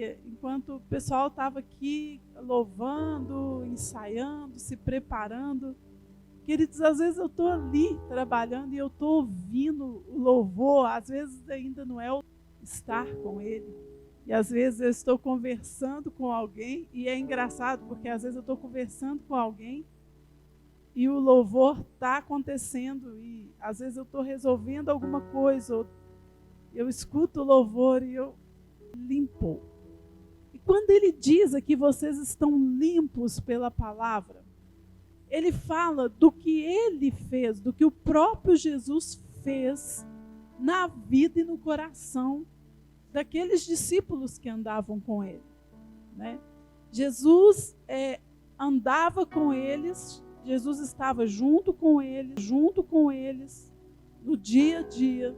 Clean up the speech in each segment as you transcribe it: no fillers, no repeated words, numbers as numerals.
que, enquanto o pessoal estava aqui louvando, ensaiando, se preparando, queridos, às vezes eu estou ali trabalhando e eu estou ouvindo o louvor, às vezes ainda não é o estar com ele. E às vezes eu estou conversando com alguém, e é engraçado, porque às vezes eu estou conversando com alguém e o louvor está acontecendo, e às vezes eu estou resolvendo alguma coisa, ou eu escuto o louvor e eu limpo. E quando ele diz aqui, vocês estão limpos pela palavra, ele fala do que ele fez, do que o próprio Jesus fez na vida e no coração daqueles discípulos que andavam com ele, né? Jesus andava com eles, Jesus estava junto com eles no dia a dia,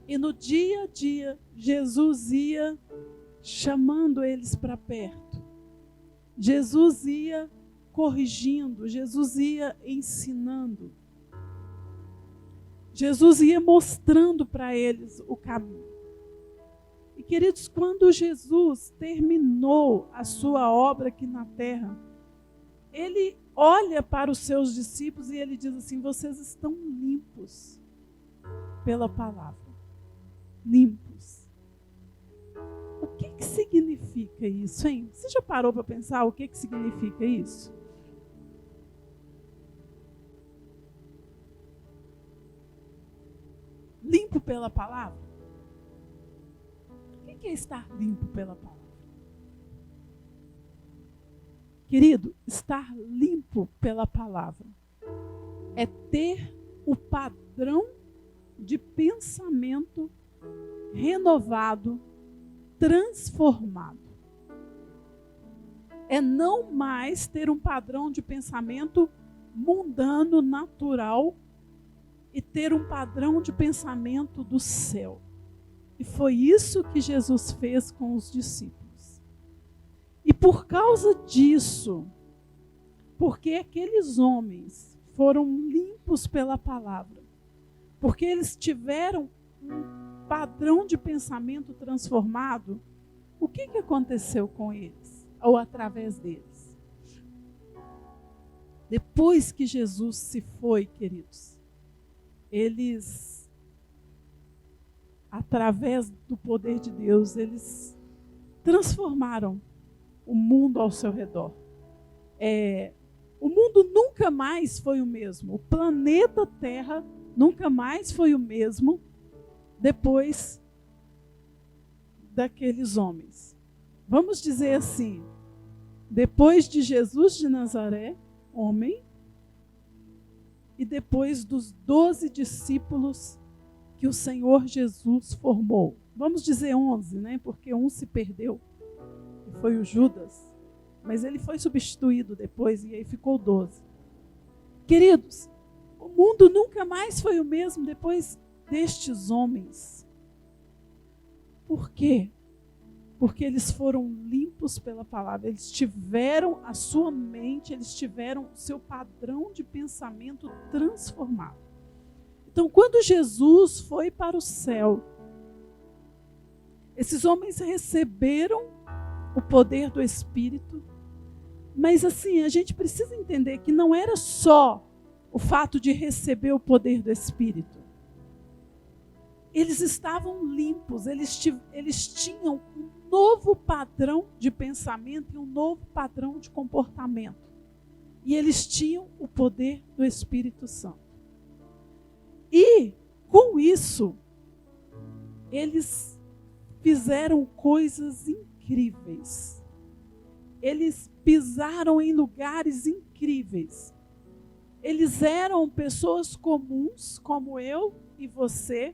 e no dia a dia Jesus ia chamando eles para perto, Jesus ia corrigindo, Jesus ia ensinando, Jesus ia mostrando para eles o caminho. E queridos, quando Jesus terminou a sua obra aqui na terra, ele olha para os seus discípulos e ele diz assim: vocês estão limpos pela palavra. Limpos. O que significa isso, hein? Você já parou para pensar o que significa isso? Limpo pela palavra? O que é estar limpo pela palavra? Querido, estar limpo pela palavra é ter o padrão de pensamento renovado, transformado. É não mais ter um padrão de pensamento mundano, natural, e ter um padrão de pensamento do céu. E foi isso que Jesus fez com os discípulos. E por causa disso, porque aqueles homens foram limpos pela palavra, porque eles tiveram um padrão de pensamento transformado, o que aconteceu com eles, ou através deles? Depois que Jesus se foi, queridos, eles, através do poder de Deus, eles transformaram o mundo ao seu redor. O mundo nunca mais foi o mesmo. O planeta Terra nunca mais foi o mesmo depois daqueles homens. Vamos dizer assim, depois de Jesus de Nazaré, homem, e depois dos 12 discípulos que o Senhor Jesus formou. Vamos dizer 11, né? Porque um se perdeu, que foi o Judas. Mas ele foi substituído depois e aí ficou 12. Queridos, o mundo nunca mais foi o mesmo depois destes homens. Por quê? Porque eles foram limpos pela palavra. Eles tiveram a sua mente, eles tiveram o seu padrão de pensamento transformado. Então, quando Jesus foi para o céu, esses homens receberam o poder do Espírito. Mas assim, a gente precisa entender que não era só o fato de receber o poder do Espírito. Eles estavam limpos, eles tinham um novo padrão de pensamento e um novo padrão de comportamento. E eles tinham o poder do Espírito Santo. E, com isso, eles fizeram coisas incríveis. Eles pisaram em lugares incríveis. Eles eram pessoas comuns, como eu e você.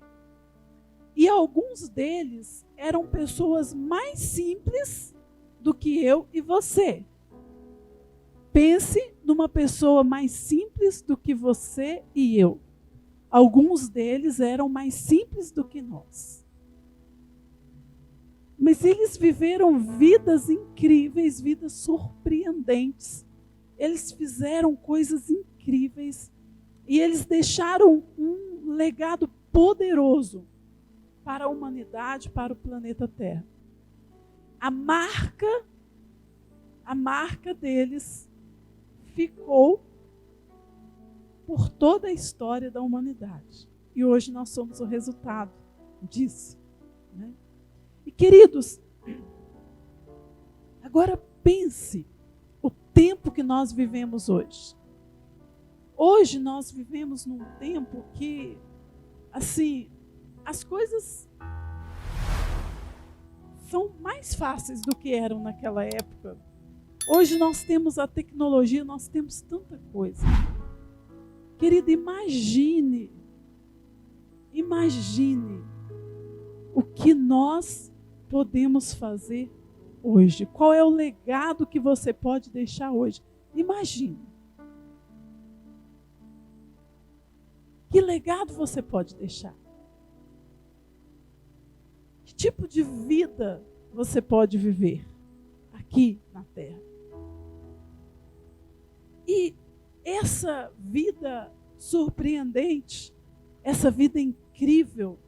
E alguns deles eram pessoas mais simples do que eu e você. Pense numa pessoa mais simples do que você e eu. Alguns deles eram mais simples do que nós. Mas eles viveram vidas incríveis, vidas surpreendentes. Eles fizeram coisas incríveis e eles deixaram um legado poderoso para a humanidade, para o planeta Terra. a marca deles ficou por toda a história da humanidade. E hoje nós somos o resultado disso, né? E queridos, agora pense o tempo que nós vivemos hoje. Hoje nós vivemos num tempo que, assim, as coisas são mais fáceis do que eram naquela época. Hoje nós temos a tecnologia, nós temos tanta coisa. Querido, imagine o que nós podemos fazer hoje. Qual é o legado que você pode deixar hoje? Imagine. Que legado você pode deixar? Que tipo de vida você pode viver aqui na Terra? E essa vida surpreendente, essa vida incrível,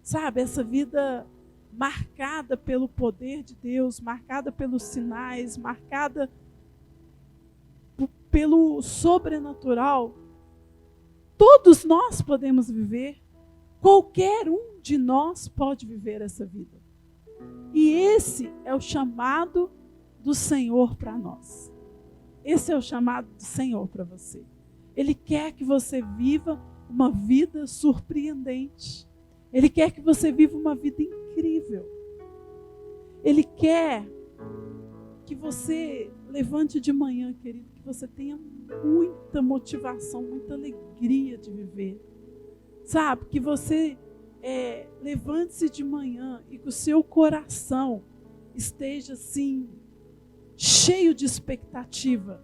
sabe? Essa vida marcada pelo poder de Deus, marcada pelos sinais, marcada pelo sobrenatural. Todos nós podemos viver, qualquer um de nós pode viver essa vida. E esse é o chamado do Senhor para nós. Esse é o chamado do Senhor para você. Ele quer que você viva uma vida surpreendente. Ele quer que você viva uma vida incrível. Ele quer que você levante de manhã, querido, que você tenha muita motivação, muita alegria de viver. Sabe, que você levante-se de manhã e que o seu coração esteja assim, cheio de expectativa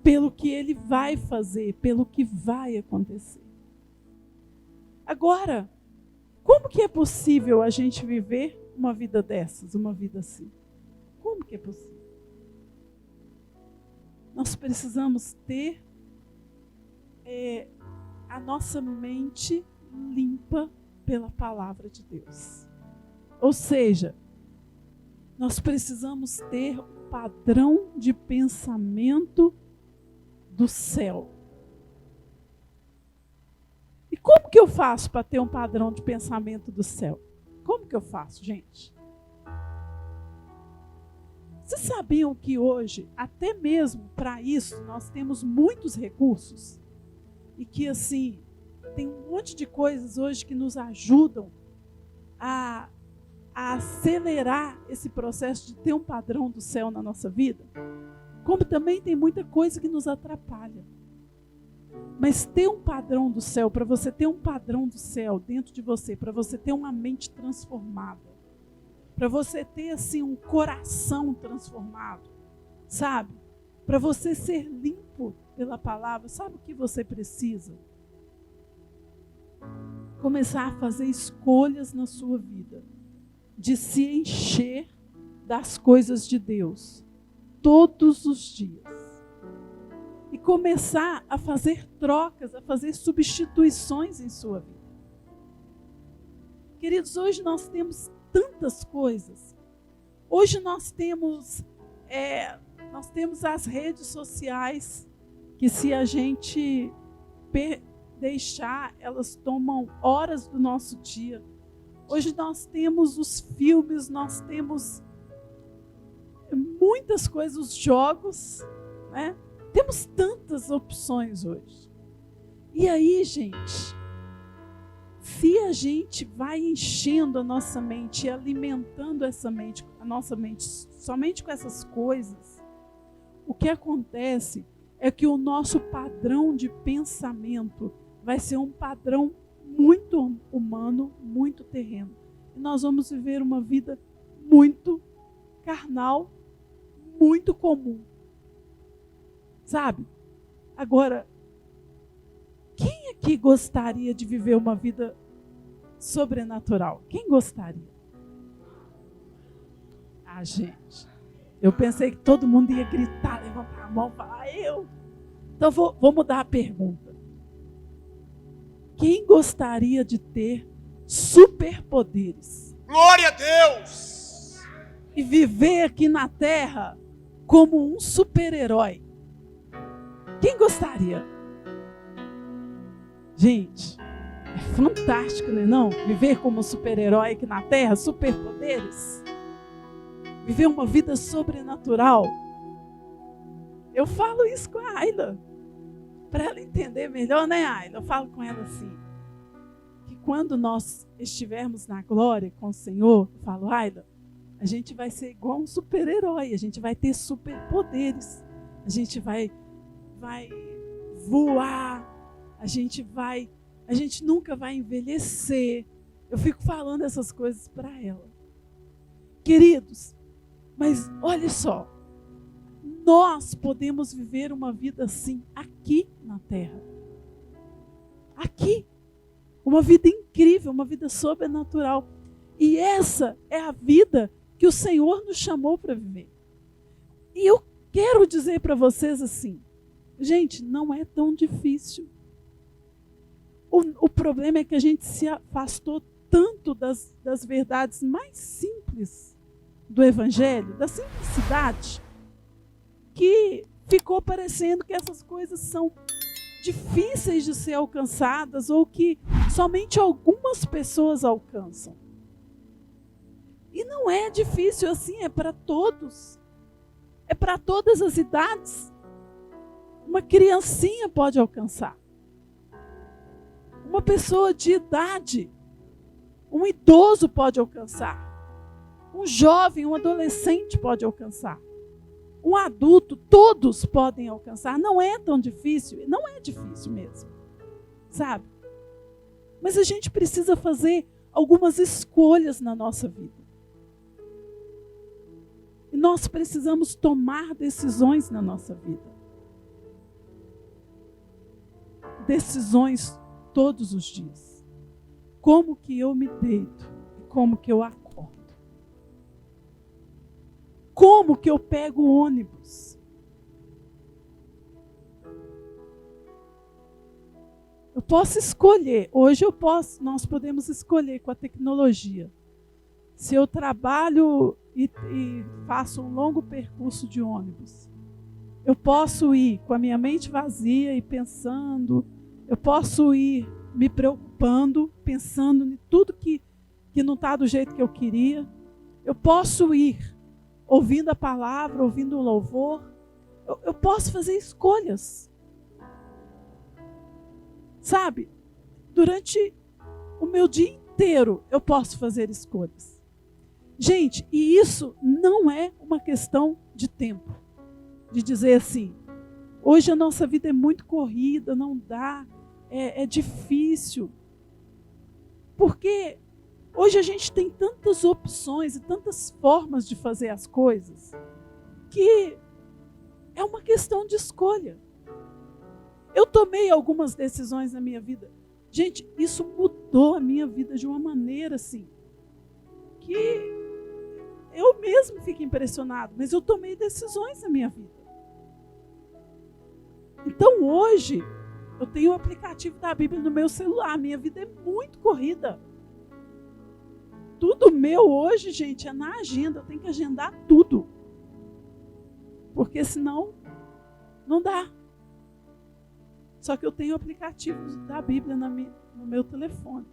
pelo que Ele vai fazer, pelo que vai acontecer. Agora, como que é possível a gente viver uma vida dessas, uma vida assim? Como que é possível? Nós precisamos ter a nossa mente limpa pela palavra de Deus. Ou seja, nós precisamos ter o padrão de pensamento do céu. E como que eu faço para ter um padrão de pensamento do céu? Como que eu faço, gente? Vocês sabiam que hoje, até mesmo para isso, nós temos muitos recursos? E que, assim, tem um monte de coisas hoje que nos ajudam a acelerar esse processo de ter um padrão do céu na nossa vida? Como também tem muita coisa que nos atrapalha. Mas ter um padrão do céu, para você ter um padrão do céu dentro de você, para você ter uma mente transformada, para você ter assim um coração transformado, sabe? Para você ser limpo pela palavra, sabe o que você precisa? Começar a fazer escolhas na sua vida, de se encher das coisas de Deus, todos os dias. E começar a fazer trocas, a fazer substituições em sua vida. Queridos, hoje nós temos tantas coisas. Hoje nós temos as redes sociais, que se a gente deixar, elas tomam horas do nosso dia. Hoje nós temos os filmes, nós temos muitas coisas, os jogos, né? Temos tantas opções hoje. E aí, gente, se a gente vai enchendo a nossa mente e alimentando a nossa mente somente com essas coisas, o que acontece é que o nosso padrão de pensamento vai ser um padrão muito humano, muito terreno. E nós vamos viver uma vida muito carnal, muito comum. Sabe? Agora, quem aqui gostaria de viver uma vida sobrenatural? Quem gostaria? Ah, gente, eu pensei que todo mundo ia gritar, levantar a mão e falar, eu. Então vou mudar a pergunta. Quem gostaria de ter superpoderes? Glória a Deus! e viver aqui na terra como um super-herói. Quem gostaria? Gente, é fantástico, né? Não? Viver como um super-herói aqui na terra, superpoderes. Viver uma vida sobrenatural. Eu falo isso com a Ayla, para ela entender melhor, né, Ayla? Eu falo com ela assim, que quando nós estivermos na glória com o Senhor, eu falo, Ayla, a gente vai ser igual um super-herói, a gente vai ter superpoderes, a gente vai voar, a gente nunca vai envelhecer. Eu fico falando essas coisas para ela. Queridos, mas olha só, nós podemos viver uma vida assim, aqui na terra. Aqui. Uma vida incrível, uma vida sobrenatural. E essa é a vida que o Senhor nos chamou para viver. E eu quero dizer para vocês assim, gente, não é tão difícil. O problema é que a gente se afastou tanto das verdades mais simples do Evangelho, da simplicidade, que ficou parecendo que essas coisas são difíceis de ser alcançadas ou que somente algumas pessoas alcançam. E não é difícil assim, é para todos. É para todas as idades. Uma criancinha pode alcançar. Uma pessoa de idade, um idoso pode alcançar. Um jovem, um adolescente pode alcançar. Um adulto, todos podem alcançar. Não é tão difícil, não é difícil mesmo, sabe? Mas a gente precisa fazer algumas escolhas na nossa vida. E nós precisamos tomar decisões na nossa vida. Decisões todos os dias. Como que eu me deito e como que eu acordo. Como que eu pego o ônibus? Eu posso escolher. Hoje nós podemos escolher com a tecnologia. Se eu trabalho e faço um longo percurso de ônibus, eu posso ir com a minha mente vazia e pensando, eu posso ir me preocupando, pensando em tudo que não está do jeito que eu queria. Eu posso ir ouvindo a palavra, ouvindo o louvor. Eu posso fazer escolhas. Sabe? Durante o meu dia inteiro eu posso fazer escolhas. Gente, e isso não é uma questão de tempo. De dizer assim, hoje a nossa vida é muito corrida, não dá, é difícil. Porque hoje a gente tem tantas opções e tantas formas de fazer as coisas, que é uma questão de escolha. Eu tomei algumas decisões na minha vida. Gente, isso mudou a minha vida de uma maneira assim, que eu mesmo fico impressionado, mas eu tomei decisões na minha vida. Então hoje, eu tenho o aplicativo da Bíblia no meu celular, minha vida é muito corrida. Tudo meu hoje, gente, é na agenda. Eu tenho que agendar tudo. Porque senão, não dá. Só que eu tenho o aplicativo da Bíblia no meu telefone.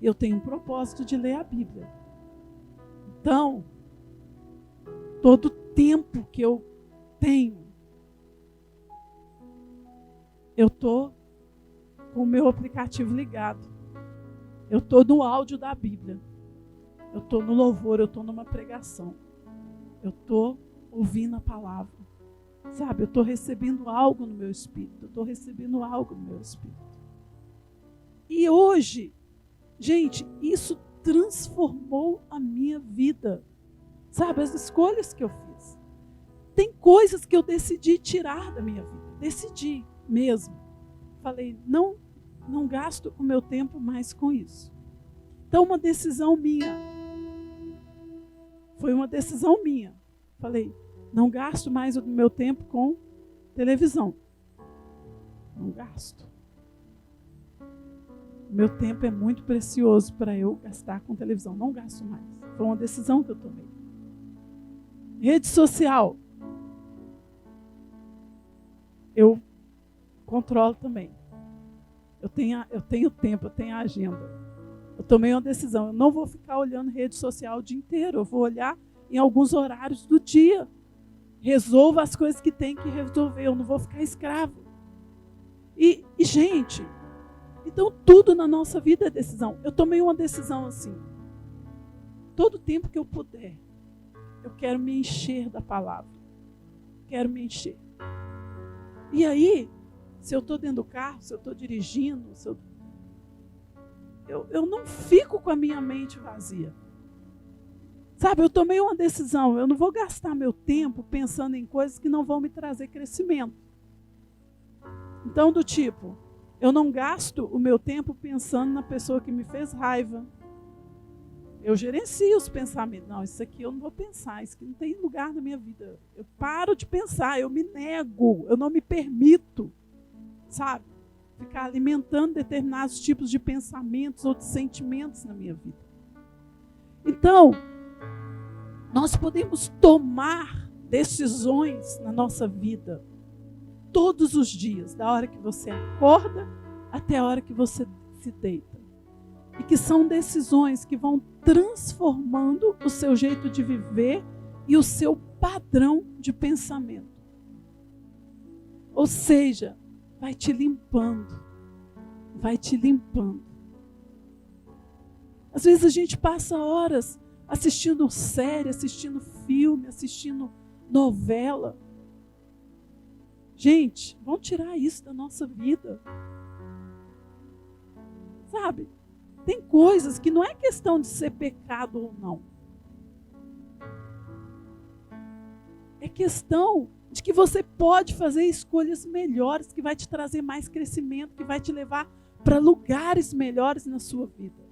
Eu tenho um propósito de ler a Bíblia. Então, todo tempo que eu tenho, eu estou com o meu aplicativo ligado. Eu estou no áudio da Bíblia. Eu estou no louvor, eu estou numa pregação. Eu estou ouvindo a palavra. Sabe, eu estou recebendo algo no meu espírito. Eu estou recebendo algo no meu espírito. E hoje, gente, isso transformou a minha vida. Sabe, as escolhas que eu fiz. Tem coisas que eu decidi tirar da minha vida. Decidi mesmo. Falei, não gasto o meu tempo mais com isso. Então, uma decisão minha. Foi uma decisão minha. Falei, não gasto mais o meu tempo com televisão. Não gasto. O meu tempo é muito precioso para eu gastar com televisão. Não gasto mais. Foi uma decisão que eu tomei. Rede social. Eu controlo também. Eu tenho tempo, eu tenho a agenda. Eu tomei uma decisão. Eu não vou ficar olhando rede social o dia inteiro. Eu vou olhar em alguns horários do dia. Resolvo as coisas que tem que resolver. Eu não vou ficar escravo. E gente, então tudo na nossa vida é decisão. Eu tomei uma decisão assim. Todo tempo que eu puder, eu quero me encher da palavra. Quero me encher. E aí, se eu estou dentro do carro, se eu estou dirigindo, eu não fico com a minha mente vazia. Sabe, eu tomei uma decisão. Eu não vou gastar meu tempo pensando em coisas que não vão me trazer crescimento. Então, do tipo, eu não gasto o meu tempo pensando na pessoa que me fez raiva. Eu gerencio os pensamentos. Não, isso aqui eu não vou pensar. Isso aqui não tem lugar na minha vida. Eu paro de pensar, eu me nego. Eu não me permito, sabe, ficar alimentando determinados tipos de pensamentos ou de sentimentos na minha vida. Então, nós podemos tomar decisões na nossa vida todos os dias, da hora que você acorda até a hora que você se deita. E que são decisões que vão transformando o seu jeito de viver e o seu padrão de pensamento. Ou seja, vai te limpando. Vai te limpando. Às vezes a gente passa horas assistindo série, assistindo filme, assistindo novela. Gente, vamos tirar isso da nossa vida. Sabe? Tem coisas que não é questão de ser pecado ou não. É questão de que você pode fazer escolhas melhores, que vai te trazer mais crescimento, que vai te levar para lugares melhores na sua vida.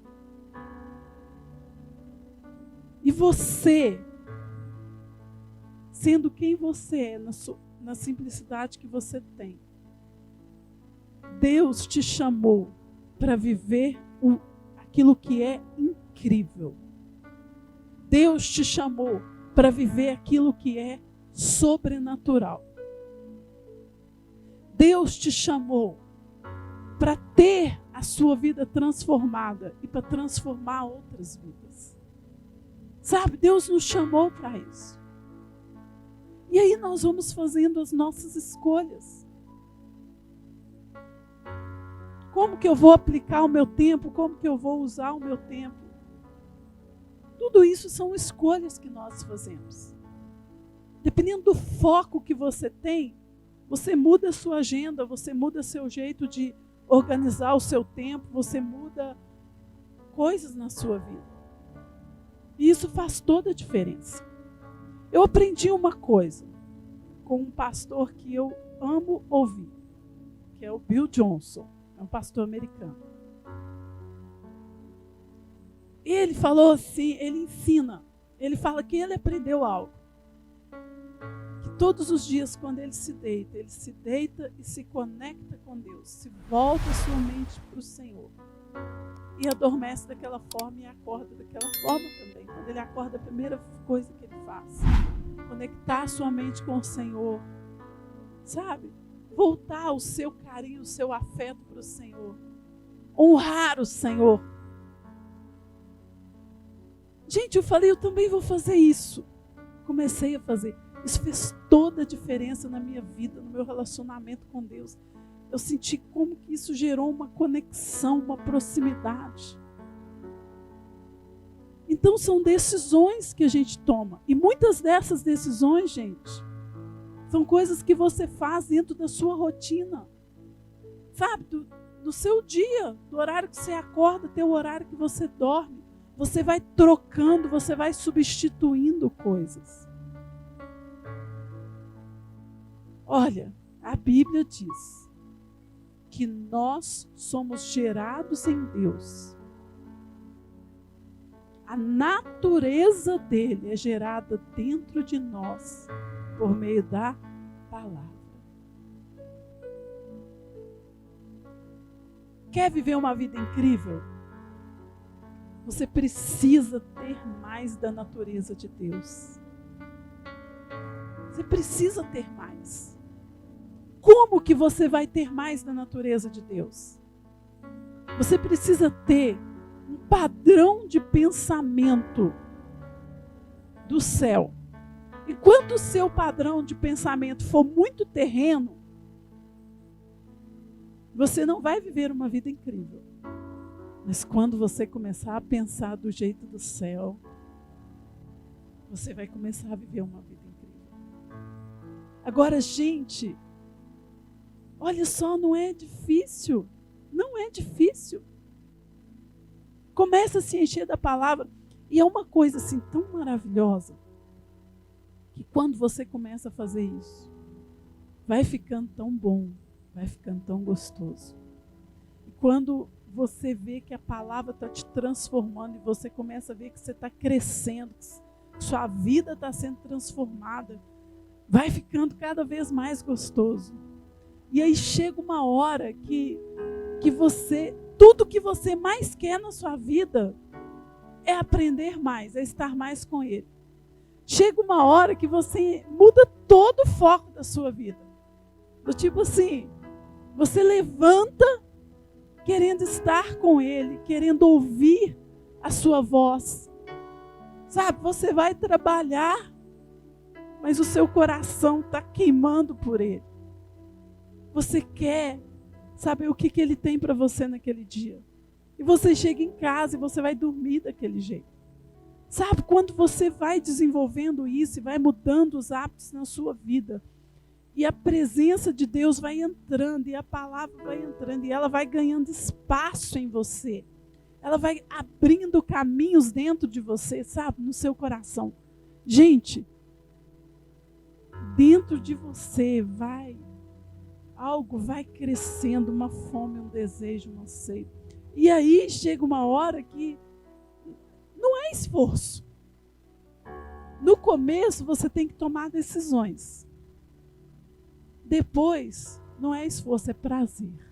E você, sendo quem você é, na simplicidade que você tem, Deus te chamou para viver aquilo que é incrível. Deus te chamou para viver aquilo que é sobrenatural. Deus te chamou para ter a sua vida transformada e para transformar outras vidas. Sabe, Deus nos chamou para isso. E aí nós vamos fazendo as nossas escolhas. Como que eu vou aplicar o meu tempo? Como que eu vou usar o meu tempo? Tudo isso são escolhas que nós fazemos. Dependendo do foco que você tem, você muda a sua agenda, você muda seu jeito de organizar o seu tempo, você muda coisas na sua vida. E isso faz toda a diferença. Eu aprendi uma coisa com um pastor que eu amo ouvir, que é o Bill Johnson. É um pastor americano. Ele falou assim, ele ensina, ele fala que ele aprendeu algo. Que todos os dias, quando ele se deita e se conecta com Deus, se volta a sua mente para o Senhor. E adormece daquela forma e acorda daquela forma também. Quando ele acorda, a primeira coisa que ele faz, conectar a sua mente com o Senhor, sabe? Voltar o seu carinho, o seu afeto para o Senhor. Honrar o Senhor. Gente, eu falei, eu também vou fazer isso. Comecei a fazer. Isso fez toda a diferença na minha vida, no meu relacionamento com Deus. Eu senti como que isso gerou uma conexão, uma proximidade. Então são decisões que a gente toma. E muitas dessas decisões, gente, são coisas que você faz dentro da sua rotina. Sabe, do seu dia, do horário que você acorda até o horário que você dorme. Você vai trocando, você vai substituindo coisas. Olha, a Bíblia diz que nós somos gerados em Deus. A natureza dele é gerada dentro de nós por meio da palavra. Quer viver uma vida incrível? Você precisa ter mais da natureza de Deus. Você precisa ter mais. Como que você vai ter mais da natureza de Deus? Você precisa ter um padrão de pensamento do céu. Enquanto o seu padrão de pensamento for muito terreno, você não vai viver uma vida incrível. Mas quando você começar a pensar do jeito do céu, você vai começar a viver uma vida incrível. Agora, gente, olha só, não é difícil. Não é difícil. Começa a se encher da palavra. E é uma coisa assim tão maravilhosa, que quando você começa a fazer isso, vai ficando tão bom, vai ficando tão gostoso. E quando você vê que a palavra está te transformando, e você começa a ver que você está crescendo, que sua vida está sendo transformada, vai ficando cada vez mais gostoso. E aí chega uma hora que você, tudo que você mais quer na sua vida é aprender mais, é estar mais com Ele. Chega uma hora que você muda todo o foco da sua vida. Do tipo assim, você levanta querendo estar com Ele, querendo ouvir a sua voz. Sabe, você vai trabalhar, mas o seu coração está queimando por Ele. Você quer saber o que Ele tem para você naquele dia. E você chega em casa e você vai dormir daquele jeito. Sabe, quando você vai desenvolvendo isso e vai mudando os hábitos na sua vida, e a presença de Deus vai entrando, e a palavra vai entrando, e ela vai ganhando espaço em você. Ela vai abrindo caminhos dentro de você, sabe, no seu coração. Gente, dentro de você algo vai crescendo, uma fome, um desejo, um anseio. E aí chega uma hora que não é esforço. No começo você tem que tomar decisões. Depois não é esforço, é prazer.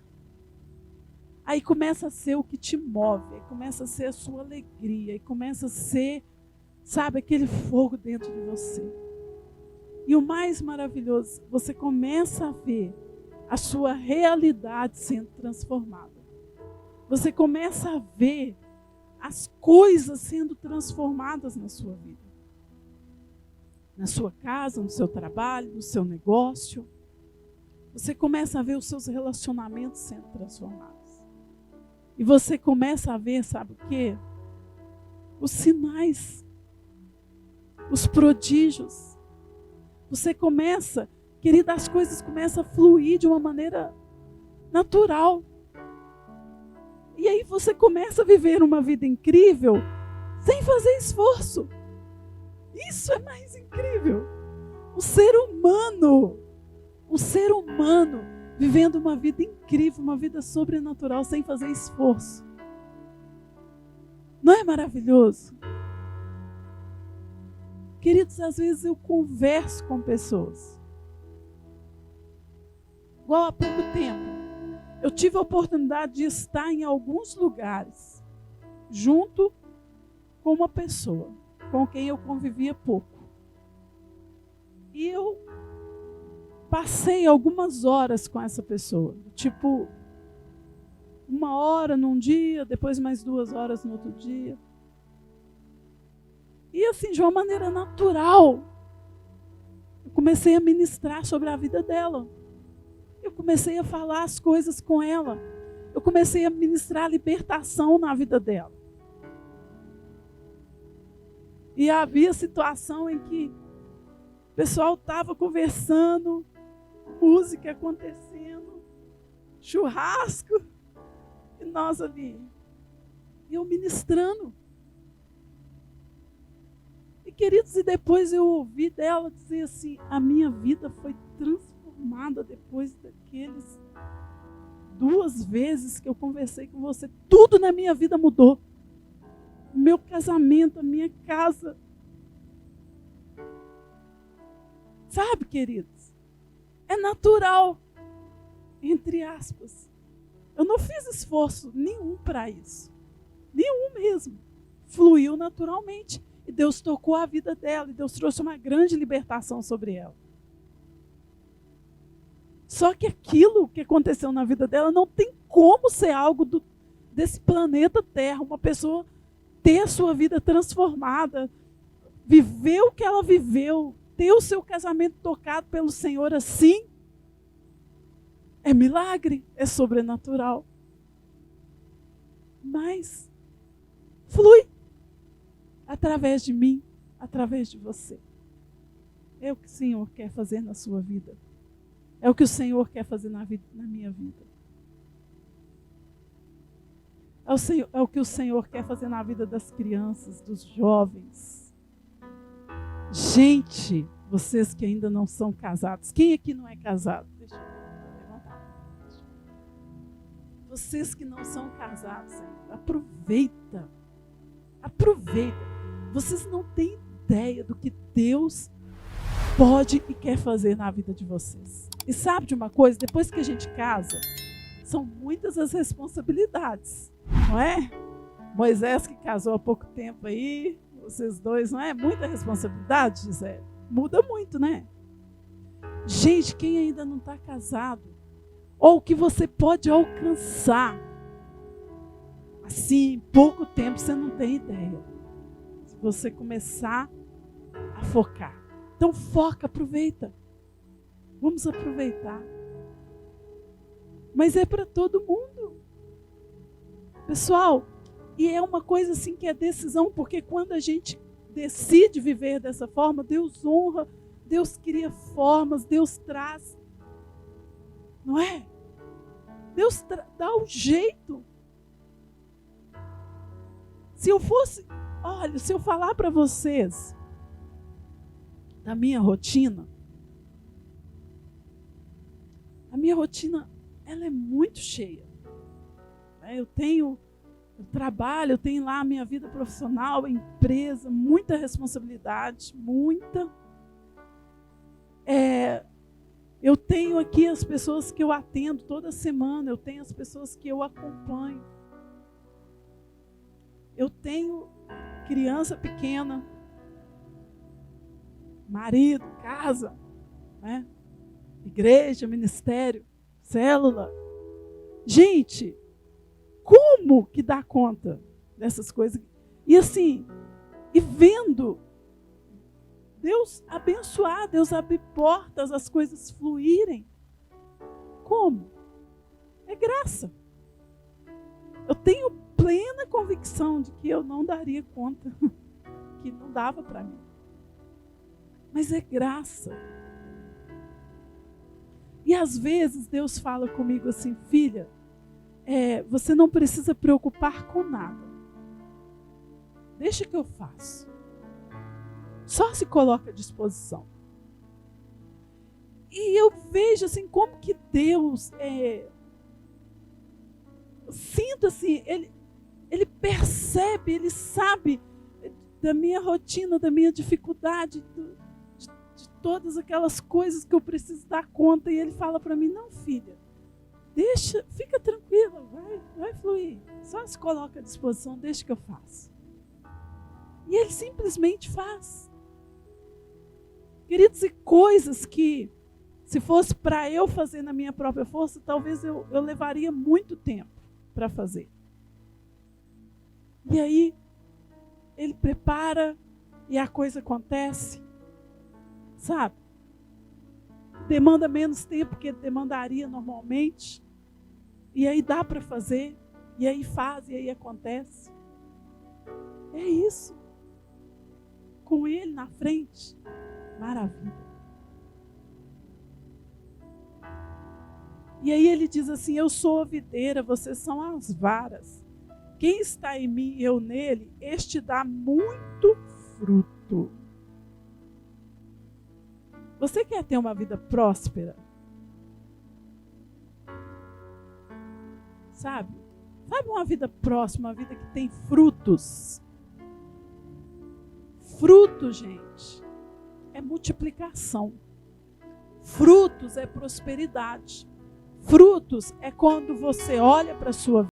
Aí começa a ser o que te move, aí começa a ser a sua alegria, aí começa a ser, sabe, aquele fogo dentro de você. E o mais maravilhoso, você começa a ver a sua realidade sendo transformada. Você começa a ver as coisas sendo transformadas na sua vida. Na sua casa, no seu trabalho, no seu negócio. Você começa a ver os seus relacionamentos sendo transformados. E você começa a ver, sabe o quê? Os sinais, os prodígios. Você começa, querida, as coisas começam a fluir de uma maneira natural. E aí você começa a viver uma vida incrível sem fazer esforço. Isso é mais incrível. O ser humano vivendo uma vida incrível, uma vida sobrenatural sem fazer esforço. Não é maravilhoso? Queridos, às vezes eu converso com pessoas. Igual há pouco tempo, eu tive a oportunidade de estar em alguns lugares, junto com uma pessoa, com quem eu convivia pouco. E eu passei algumas horas com essa pessoa, tipo, 1 hora num dia, depois mais 2 horas no outro dia. E assim, de uma maneira natural, eu comecei a ministrar sobre a vida dela. Eu comecei a falar as coisas com ela. Eu comecei a ministrar a libertação na vida dela. E havia situação em que o pessoal estava conversando, música acontecendo, churrasco, e nós ali. E eu ministrando. E queridos, e depois eu ouvi dela dizer assim, a minha vida foi transformada depois daqueles 2 vezes que eu conversei com você. Tudo na minha vida mudou. O meu casamento, a minha casa. Sabe, queridos? É natural, entre aspas. Eu não fiz esforço nenhum para isso. Nenhum mesmo. Fluiu naturalmente. E Deus tocou a vida dela. E Deus trouxe uma grande libertação sobre ela. Só que aquilo que aconteceu na vida dela não tem como ser algo desse planeta Terra. Uma pessoa ter a sua vida transformada, viver o que ela viveu, ter o seu casamento tocado pelo Senhor assim, é milagre, é sobrenatural. Mas flui através de mim, através de você. É o que o Senhor quer fazer na sua vida. É o que o Senhor quer fazer na minha vida. É o que o Senhor quer fazer na vida das crianças, dos jovens. Gente, vocês que ainda não são casados. Quem aqui não é casado? Deixa eu levantar. Vocês que não são casados ainda, aproveita. Aproveita. Vocês não têm ideia do que Deus pode e quer fazer na vida de vocês. E sabe de uma coisa? Depois que a gente casa, são muitas as responsabilidades, não é? Moisés que casou há pouco tempo aí, vocês dois, não é? Muita responsabilidade, Gisele. Muda muito, né? Gente, quem ainda não está casado, ou o que você pode alcançar, assim, em pouco tempo, você não tem ideia. Se você começar a focar. Então foca, aproveita. Vamos aproveitar. Mas é para todo mundo. Pessoal, e é uma coisa assim que é decisão, porque quando a gente decide viver dessa forma, Deus honra, Deus cria formas, Deus traz. Não é? Deus dá o jeito. Se eu falar para vocês da minha rotina, a minha rotina, ela é muito cheia. Eu trabalho, eu tenho lá a minha vida profissional, empresa, muita responsabilidade, muita. Eu tenho aqui as pessoas que eu atendo toda semana, eu tenho as pessoas que eu acompanho. Eu tenho criança pequena, marido, casa, né? Igreja, ministério, célula. Gente, como que dá conta dessas coisas? E assim, e vendo Deus abençoar, Deus abrir portas, as coisas fluírem. Como? É graça. Eu tenho plena convicção de que eu não daria conta, que não dava para mim. Mas é graça. E às vezes Deus fala comigo assim, filha, você não precisa preocupar com nada. Deixa que eu faço. Só se coloca à disposição. E eu vejo assim como que Deus eu sinto assim, ele percebe, ele sabe da minha rotina, da minha dificuldade, de todas aquelas coisas que eu preciso dar conta. E ele fala para mim, não, filha, deixa, fica tranquila, vai fluir. Só se coloca à disposição, deixa que eu faço. E ele simplesmente faz. Queridos, e coisas que, se fosse para eu fazer na minha própria força, talvez eu levaria muito tempo para fazer. E aí, ele prepara e a coisa acontece. Sabe? Demanda menos tempo que demandaria normalmente. E aí dá para fazer. E aí faz, e aí acontece. É isso. Com ele na frente. Maravilha. E aí ele diz assim, eu sou a videira, vocês são as varas. Quem está em mim e eu nele, este dá muito fruto. Você quer ter uma vida próspera? Sabe? Sabe uma vida próxima, uma vida que tem frutos? Fruto, gente, é multiplicação. Frutos é prosperidade. Frutos é quando você olha para a sua